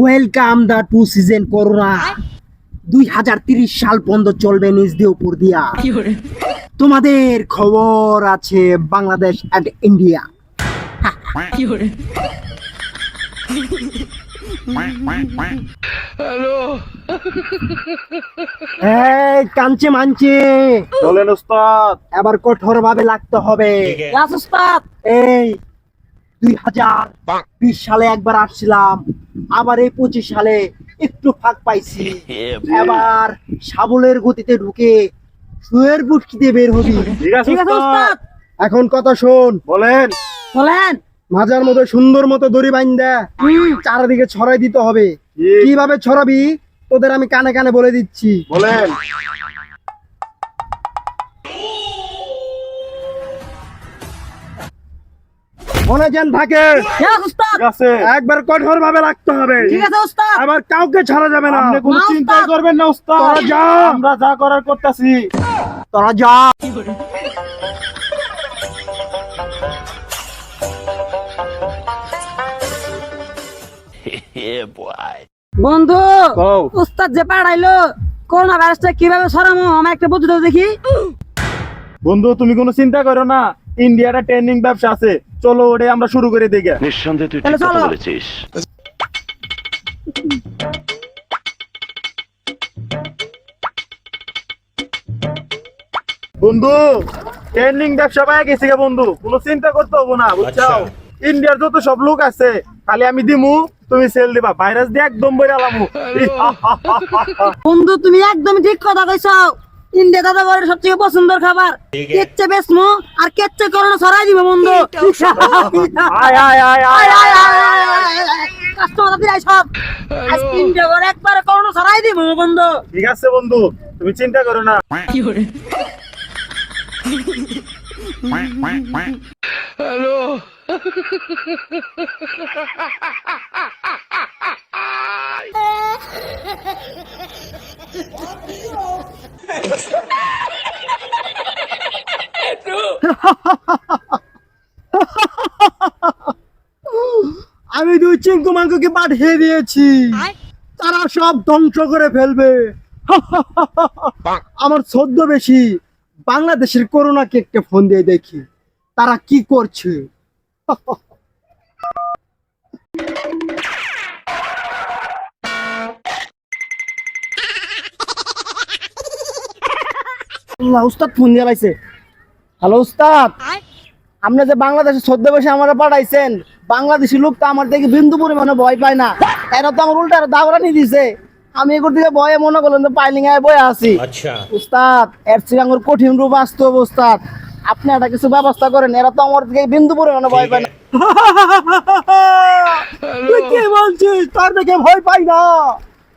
Welcome the to season corona 2030 সাল পর্যন্ত চলবে নিজ দিয়ে উপর দিয়া। তোমাদের খবর আছে বাংলাদেশ এন্ড ইন্ডিয়া। এই কাঞ্চে মানছে বলেন উস্তাদ। এবার কঠোর ভাবে লাগতে হবে। এই 2020 সালে একবার আসছিলাম, আবার এই 25 সালে একটু ফাঁক পাইছি। এবার সাবলের গতিতে ঢুকে শুয়ের বুটকিতে বের হবি। ঠিক আছে উস্তাদ। এখন কথা শোন, বলেন। মাজার মধ্যে সুন্দর মতো দড়ি বাইন্ধা চারিদিকে ছড়াই দিতে হবে। ঠিক। কিভাবে ছড়াবি তোদের আমি কানে কানে বলে দিচ্ছি। বলেন। মনে যেন থাকে, ঠিক আছে। একবার কঠোর ভাবে লাগতে হবে। আবার কাউকে ছাড়া যাবে না। আপনি কোনো চিন্তা করবেন না উস্তাদ। তোরা যা। আমরা যা করার করতেছি। তোরা যা। বন্ধু, কও। উস্তাদ যে পাঠাইলো করোনা ভাইরাসটা কিভাবে ছড়ামো আমার একটা বুদ্ধি দাও দেখি। বন্ধু তুমি কোনো চিন্তা করো না, ইন্ডিয়ার ট্রেনিং ব্যবসা আছে, চলো ওটাই আমরা শুরু করে দিই। নিঃসন্দেহে তুই তাহলে ঠিক কথা চলো। বলেছিস। বন্ধু ট্রেনিং ব্যবসা পাই গেছি গে বন্ধু, কোনো চিন্তা করতে হবো না, বুঝছো? ইন্ডিয়ার যত সব লোক আছে খালি আমি দিমু, তুমি সেল দিবা, ভাইরাস দিয়ে একদম বইরা লামু। বন্ধু তুমি একদম ঠিক কথা কইছো। ইন্ডিয়া দাদা ঘরের সবচেয়ে পছন্দের খাবার কেচ্চে বেসমো আর কেচ্চে করোনা ছড়াই দিব বন্ধু। আয় আয় আয় আয় কাস্টমার দিলাই সব আজকে ইন্ডিয়া ঘরে একবারে করোনা ছড়াই দিব বন্ধু। ঠিক আছে বন্ধু, তুমি চিন্তা করো না। আমি দুই চিঙ্কু মাঙ্কুকে পাঠিয়ে দিয়েছি, তারা সব ধ্বংস করে ফেলবে। আমার ছদ্মবেশী বাংলাদেশের করোনাকে একটা ফোন দিয়ে দেখি তারা কি করছে। আল্লাহ, উস্তাদ ফোন দিয়ে লাইছে। হ্যালো উস্তাদ, আপনি যে বাংলাদেশের ছদ্মবেশী আমরা পাঠাইছেন, বাংলাদেশি লোক তো আমার দেখে বিন্দু পরিমাণে ভয় পায় না। এরা তো আমার উল্টা দাবরানি দিছে। আমি এগুলো থেকে ভয়ে মনে করলাম তো পাইলিং এ বয়ে আছি। উস্তাদ এর থেকে আমার কঠিন রূপ আসতে হবে উস্তাদ, আপনি একটা কিছু ব্যবস্থা করেন। এরা তো আমার দিকে বিন্দু পরিমাণে ভয় পায় না। তুই কি বলছিস? তার দেখে ভয় পাই না।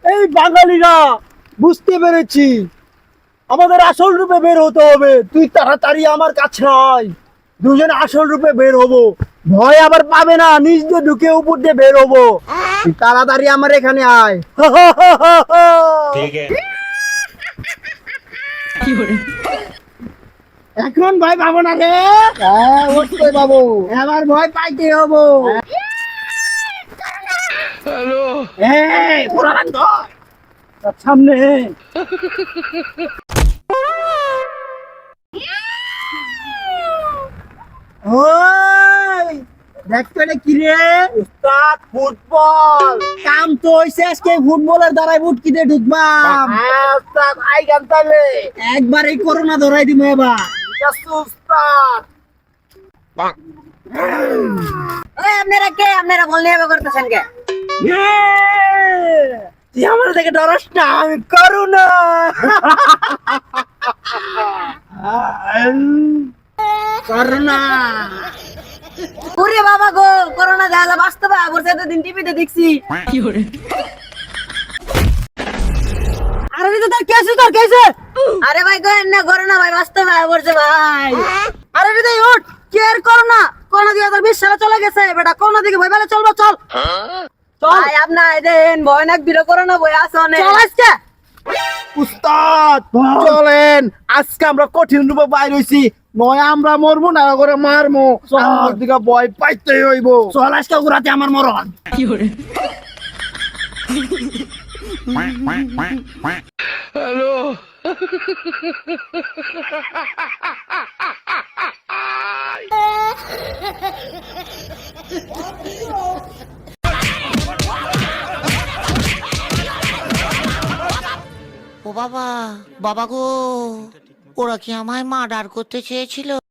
এই বাঙালিরা বুঝতে পেরেছি, আমাদের আসল রূপে বের হতে হবে। তুই তাড়াতাড়ি আমার কাছে আয়, দুজনে আসল রূপে বের হবো। ভয় আবার পাবে না, নিজ দিয়ে ঢুকে উপর দিয়ে বের হবো। তুই তাড়াতাড়ি আমার এখানে আয়। এখন ভয় পাবো না রে। হ্যাঁ অবশ্যই পাবো, এবার ভয় পাইতে হবো। এই পুরা বন্ধ তার সামনে। ওই দেখতো এটা কি রে? উস্তাদ ফুটবল। কাম তো হইছে আজকে ফুটবলের দ্বারাই বুটকিতে ঢুকবাম। হ্যাঁ উস্তাদ আই গান তাহলে একবার এই করোনা ধরাই দিমু এবার। ঠিক আছে উস্তাদ। ওই আপনারা কে? আপনারা বল নিয়ে করতেছেন কে? তুই আমার থেকে ডরস না, আমি করোনা। করোনা ওরে বাবা গো, করোনা দেখা বাস্তবে বলছে এতদিন টিভিতে দেখছি। আরে তো তোর কেসে আরে ভাই করেন না, করোনা ভাই বাস্তবে বলছে ভাই। আরে দিদি উঠ, কি আর করোনা? করোনা 2020 সালে চলে গেছে বেটা, করোনা দিকে ভয় পেলে চলবো। চল চল ভাই, আপনার দেন ভয় নাক বিরো করোনা বই আছে অনেক। চল আজকে উস্তাদ চলেন, আজকে আমরা কঠিন রূপে বাইর হইছি। নয় আমরা মরবো না করে মারবো, আমার দিকে ভয় পাইতে হইব। চল আজকে ঘুরাতে আমার মরণ। ও বাবা, বাবা গো, ওরা কি আমায় মার্ডার করতে চেয়েছিল?